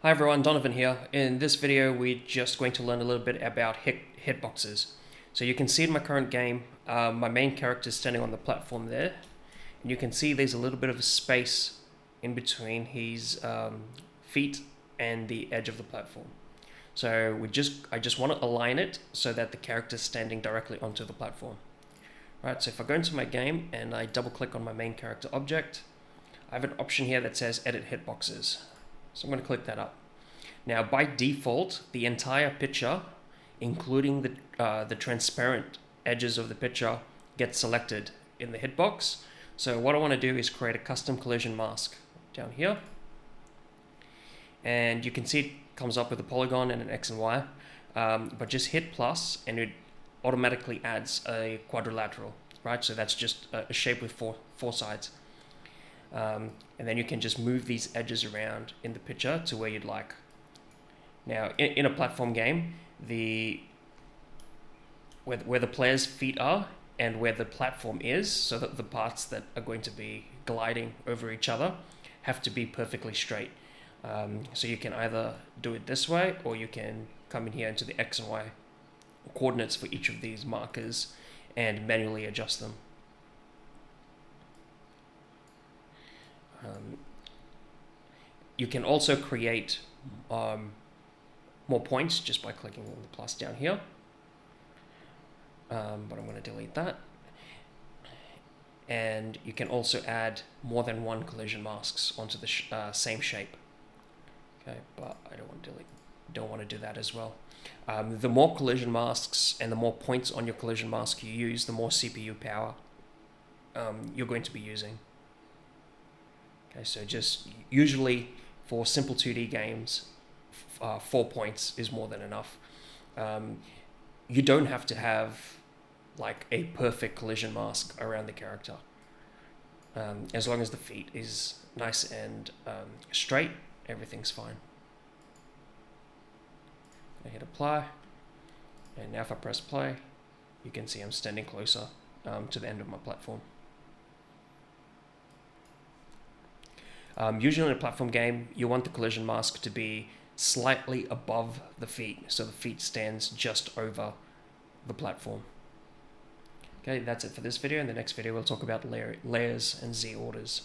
Hi everyone, Donovan here. In this video, we're just going to learn a little bit about hitboxes. So you can see in my current game, my main character is standing on the platform there, and you can see there's a little bit of a space in between his feet and the edge of the platform. So I just want to align it so that the character is standing directly onto the platform. Right, so if I go into my game and I double click on my main character object, I have an option here that says edit hitboxes. So I'm going to click that up. Now, by default, the entire picture, including the transparent edges of the picture, gets selected in the hitbox. So what I want to do is create a custom collision mask down here. And you can see it comes up with a polygon and an X and Y. But just hit plus and it automatically adds a quadrilateral, right? So that's just a shape with four sides. And then you can just move these edges around in the picture to where you'd like. Now, in a platform game, where the player's feet are and where the platform is, so that the parts that are going to be gliding over each other have to be perfectly straight. So you can either do it this way, or you can come in here into the X and Y coordinates for each of these markers and manually adjust them. You can also create more points just by clicking on the plus down here. But I'm going to delete that. And you can also add more than one collision masks onto the same shape. Okay, but I don't want to do that as well. The more collision masks and the more points on your collision mask you use, the more CPU power you're going to be using. Okay, so just usually for simple 2D games, 4 points is more than enough. You don't have to have like a perfect collision mask around the character. As long as the feet is nice and straight, everything's fine. I hit apply, and now if I press play, you can see I'm standing closer to the end of my platform. Usually in a platform game, you want the collision mask to be slightly above the feet, so the feet stands just over the platform. Okay, that's it for this video. In the next video, we'll talk about layers and Z orders.